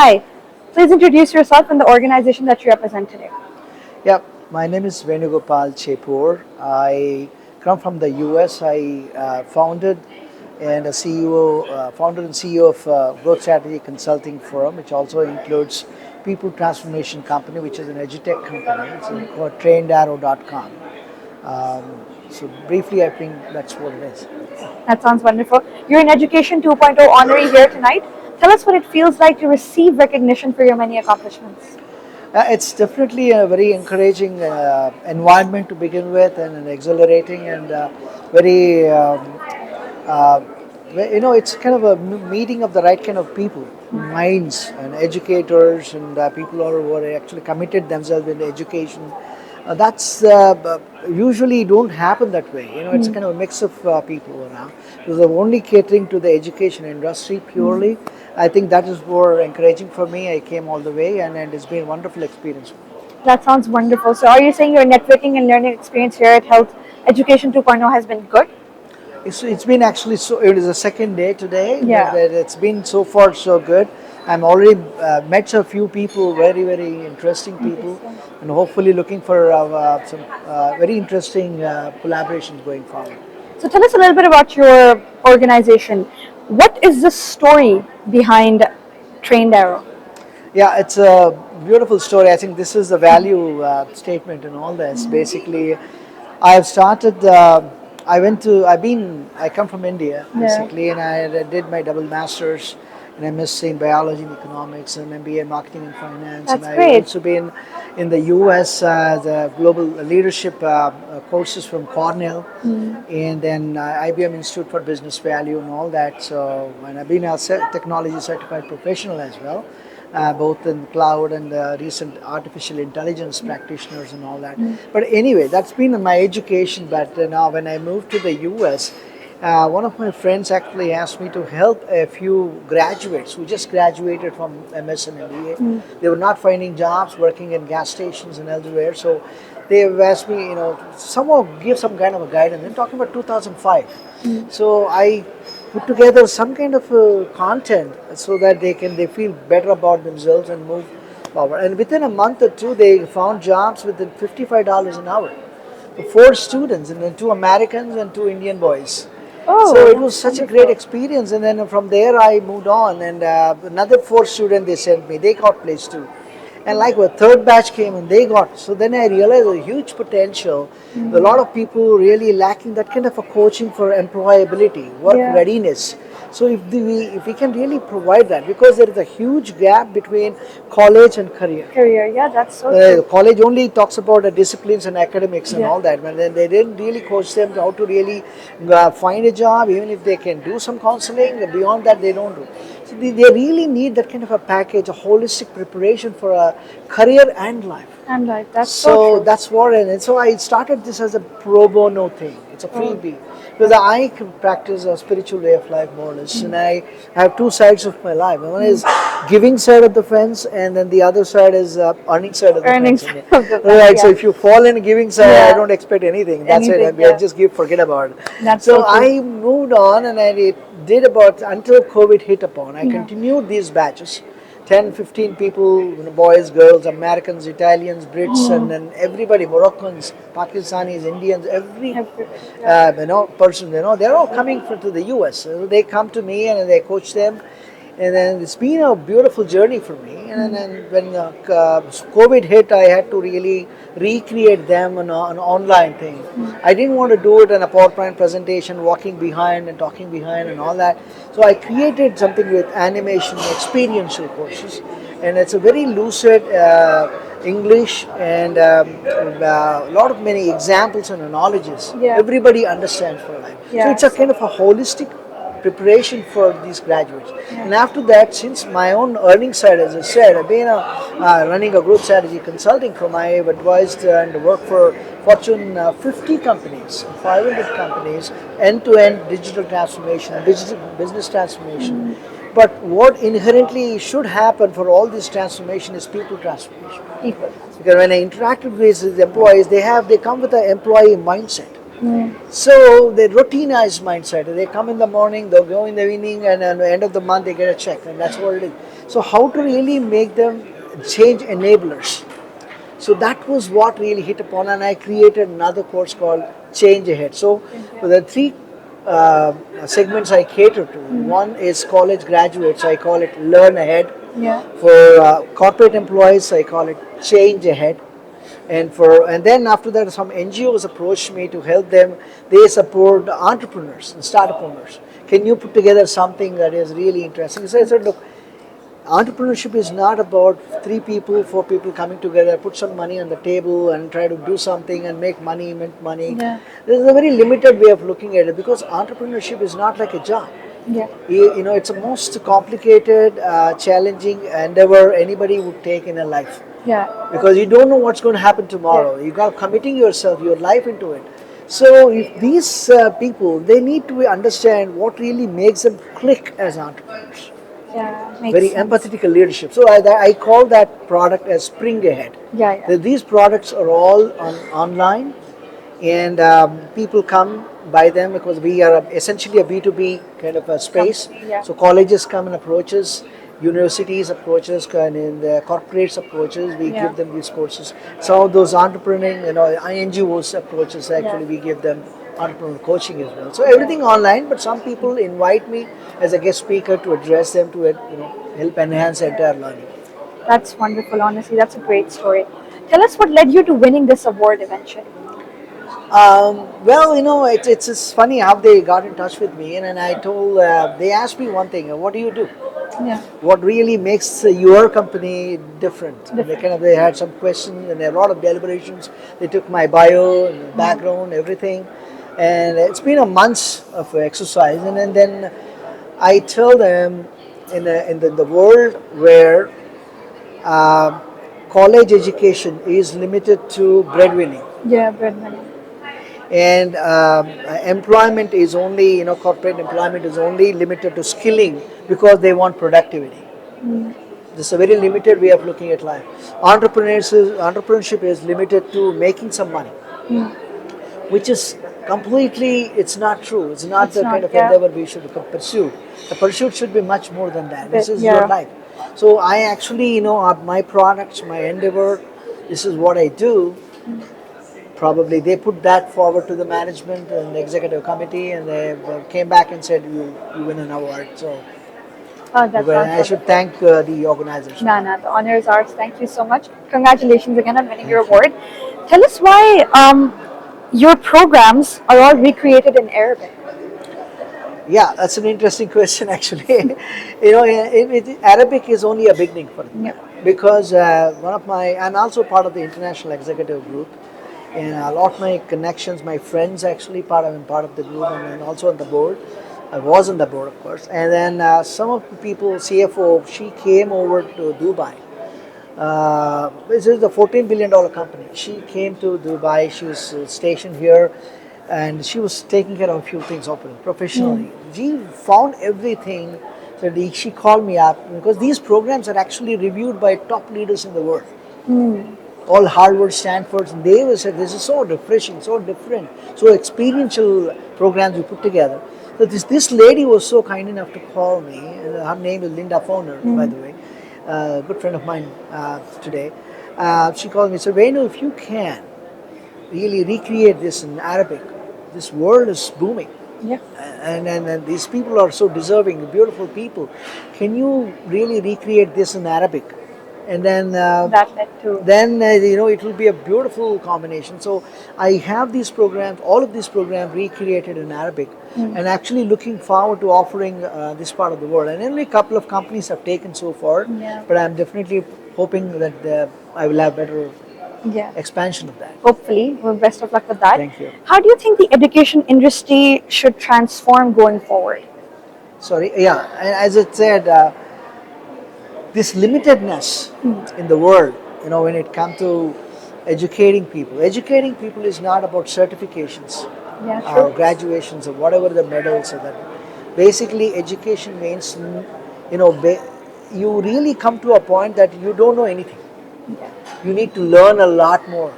Hi, please introduce yourself and the organization that you represent today. Yeah, my name is Venugopal Chepur. I come from the US. I founded and CEO of Growth Strategy Consulting Firm, which also includes People Transformation Company, which is an edutech company. It's called TrainedArrow.com. So briefly, I think that's what it is. That sounds wonderful. You're an Education 2.0 honoree here tonight. Tell us what it feels like to receive recognition for your many accomplishments. It's definitely a very encouraging environment to begin with, and an exhilarating and very uh, it's kind of a meeting of the right kind of people, minds and educators and people who are actually committed themselves in education. That's usually don't happen that way. It's a kind of a mix of people around. Because they're only catering to the education industry purely. I think that is more encouraging for me. I came all the way, and it's been a wonderful experience. That sounds wonderful. So, are you saying your networking and learning experience here at Health Education 2.0 has been good? It's been actually so. It is the second day today, Yeah. but it's been so far so good. I'm already met a few people, very interesting people, Interesting. and hopefully looking for some very interesting collaborations going forward. So, tell us a little bit about your organization. What is the story behind Trained Arrow? Yeah, it's a beautiful story. I think this is the value statement in all this. Basically, I have started. I come from India Yeah. basically, and I did my double masters in MSc in biology and economics and MBA in marketing and finance. That's And I great. also been in the US the global leadership courses from Cornell, and then IBM Institute for Business Value and all that. So, and I've been a technology certified professional as well, both in cloud and recent artificial intelligence practitioners and all that. But anyway, that's been my education. But now, when I moved to the US, one of my friends actually asked me to help a few graduates who just graduated from MS and MBA. They were not finding jobs working in gas stations and elsewhere. So they have asked me, somehow give some kind of a guidance. I'm talking about 2005. So I put together some kind of content so that they feel better about themselves and move forward. And within a month or two, they found jobs within $55 an hour for four students, and then two Americans and two Indian boys. So Oh, it was such a great experience, and then from there I moved on, and another four students they sent me, they got placed too. And like a third batch came and they got. So then I realized a huge potential. A lot of people really lacking that kind of a coaching for employability, work yeah. readiness. So if we can really provide that, because there is a huge gap between college and career. Career, yeah, that's so true. College only talks about the disciplines and academics and Yeah. all that, but then they didn't really coach them how to really find a job, even if they can do some counseling. Beyond that, they don't do. So they really need that kind of a package, a holistic preparation for a career and life. And like that's so So true. that's what, and so I started this as a pro bono thing. It's a Oh. freebie. Because I can practice a spiritual way of life more or less, and I have two sides of my life. One is giving side of the fence, and then the other side is earning side of the Earnings fence. of the Right. fence, So yeah. if you fall in giving side, I Yeah. don't expect anything. That's it. Anything, I yeah. just forget about it. That's So so true. I moved on, and I did about until COVID hit upon. I Yeah. continued these batches. 10, 15 people, boys, girls, Americans, Italians, Brits, and then everybody, Moroccans, Pakistanis, Indians, every Yeah. person, they're all coming to the US. So they come to me and they coach them. And then it's been a beautiful journey for me. And then when COVID hit, I had to really recreate them on an online thing. I didn't want to do it in a PowerPoint presentation, walking behind and talking behind and all that. So I created something with animation, experiential courses, and it's a very lucid English and a lot of many examples and analogies. Yeah. Everybody understands for life. So Yeah. it's a kind of a holistic preparation for these graduates. And after that, since my own earning side, as I said, I've been running a growth strategy consulting firm. I have advised and worked for Fortune 50 companies, 500 companies, end-to-end digital transformation, digital business transformation. But what inherently should happen for all this transformation is people transformation. Equal. Because when I interacted with these employees, they come with an employee mindset. So they routinized mindset. They come in the morning, they'll go in the evening, and at the end of the month they get a check, and that's what it is. So how to really make them change enablers? So that was what really hit upon, and I created another course called Change Ahead. So the three segments I cater to. One is college graduates. I call it Learn Ahead. Yeah. For corporate employees, I call it Change Ahead. And then after that, some NGOs approached me to help them. They support entrepreneurs and startup owners. Can you put together something that is really interesting? So I said, look, entrepreneurship is not about three people, four people coming together, put some money on the table and try to do something and make money, mint money. Yeah. This is a very limited way of looking at it because entrepreneurship is not like a job. Yeah. It's a most complicated, challenging endeavor anybody would take in a life Yeah. because you don't know what's going to happen tomorrow. You got committing yourself, your life into it. So if these people, they need to understand what really makes them click as entrepreneurs. Yeah. Makes Very sense. empathetical leadership. So I call that product as Spring Ahead. Yeah. Yeah. These products are all online, and people come buy them because we are essentially a B2B kind of a space. Company, yeah. So colleges come and approach us, universities approach us, and the corporates approach us. We Yeah. give them these courses. Some of those entrepreneuring, NGOs approach us. Actually, we give them entrepreneur coaching as well. So everything online, but some people invite me as a guest speaker to address them to help enhance entire learning. That's wonderful. Honestly, that's a great story. Tell us what led you to winning this award eventually. Well, it's funny how they got in touch with me, and I told they asked me one thing: what do you do? Yeah. What really makes your company different? And Different. they had some questions and a lot of deliberations. They took my bio and background, everything, and it's been a month of exercise. And then I tell them in the world where uh, college education is limited to breadwinning, Yeah, bread money. and employment is only, corporate employment is only limited to skilling because they want productivity. This is a very limited way of looking at life. Entrepreneurship is limited to making some money, which is completely, it's not true. It's not It's the not, kind of yeah. endeavor we should pursue. The pursuit should be much more than that. This is Yeah. your life. So I actually, my products, my endeavor, this is what I do. Probably they put that forward to the management and the executive committee, and they came back and said, you win an award. So Oh, that sounds I should wonderful. thank the organizers. Nana, the honor is ours. Thank you so much. Congratulations again on winning your award. Tell us why your programs are all recreated in Arabic. Yeah, that's an interesting question actually. Arabic is only a beginning for me Yeah. because I'm also part of the international executive group, and a lot of my connections, my friends actually I'm part of the group, and also on the board. I was on the board, of course, and then some of the people, CFO, she came over to Dubai. This is a $14 billion company. She came to Dubai. She was stationed here, and she was taking care of a few things openly, professionally. She found everything. So she called me up because these programs are actually reviewed by top leaders in the world. All Harvard, Stanford, and they will say this is so refreshing, so different, so experiential programs you put together. So this lady was so kind enough to call me. Her name is Linda Foner, by the way, a good friend of mine today. She called me and said, Venu, if you can really recreate this in Arabic, this world is booming. Yeah. And these people are so deserving, beautiful people. Can you really recreate this in Arabic? And then That led to. it will be a beautiful combination. So I have these programs, all of these programs recreated in Arabic, and actually looking forward to offering this part of the world. And only a couple of companies have taken so far, Yeah. but I'm definitely hoping that I will have better Yeah. expansion of that. Hopefully, well, best of luck with that. Thank you. How do you think the education industry should transform going forward? Sorry, yeah, and as I said, this limitedness in the world, when it comes to educating people is not about certifications Yeah, or true. graduations or whatever the medals or that. Basically, education means, you really come to a point that you don't know anything. Yeah. You need to learn a lot more.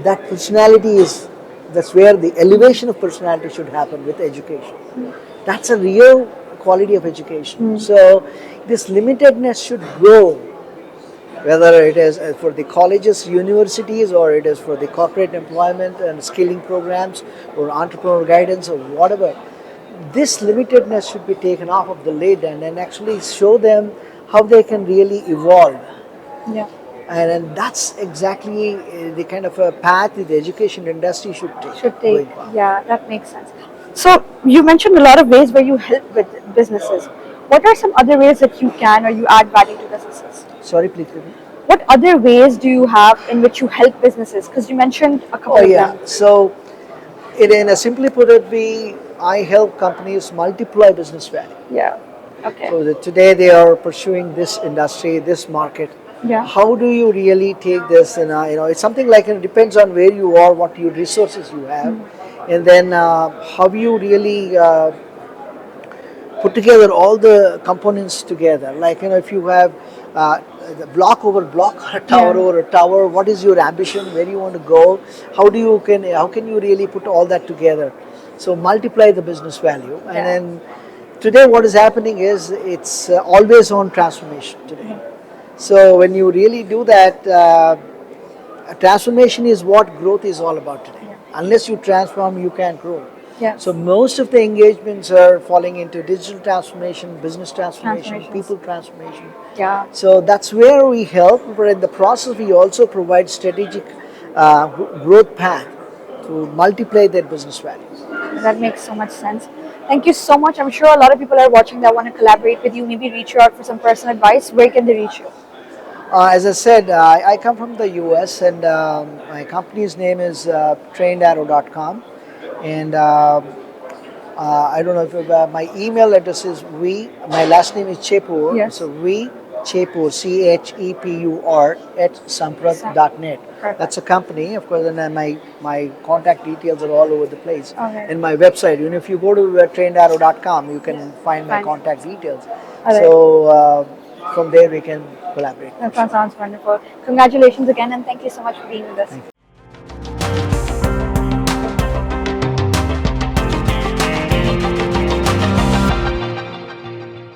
That personality is That's where the elevation of personality should happen with education. That's a real quality of education. So this limitedness should grow, whether it is for the colleges, universities, or it is for the corporate employment and skilling programs or entrepreneur guidance or whatever. This limitedness should be taken off of the lid and then actually show them how they can really evolve. Yeah. And that's exactly the kind of a path the education industry should take. Should going take. forward. Yeah, that makes sense. So you mentioned a lot of ways where you help with businesses. What are some other ways that you can or you add value to businesses? Sorry, please repeat. What other ways do you have in which you help businesses? Because you mentioned a couple Oh of yeah. them. So, in a simply put it, I help companies multiply business value. Yeah. Okay. So today they are pursuing this industry, this market. Yeah. How do you really take this? And it's something like it depends on where you are, what your resources you have, and then how you really put together all the components together. Like if you have the block over block, a tower Yeah. over a tower. What is your ambition? Where you want to go? How can you really put all that together? So multiply the business value, and Yeah. then today what is happening is it's always on transformation today. So when you really do that, transformation is what growth is all about today. Yeah. Unless you transform, you can't grow. Yes. So most of the engagements are falling into digital transformation, business transformation, Transformations. people transformation. Yeah. So that's where we help, but in the process we also provide strategic growth path to multiply their business values. That makes so much sense. Thank you so much. I'm sure a lot of people are watching that want to collaborate with you, maybe reach you out for some personal advice. Where can they reach you? As I said, I come from the US and my company's name is TrainedArrow.com. And I don't know if my email address is my last name is Chepur. Yes. So Chepur, CHEPUR at samprag.net. Perfect. That's a company, of course, and then my contact details are all over the place. Okay. And my website, if you go to TrainedArrow.com, you can find my Fine. contact details. right. So from there we can collaborate. That sounds wonderful. Congratulations again, and thank you so much for being with us.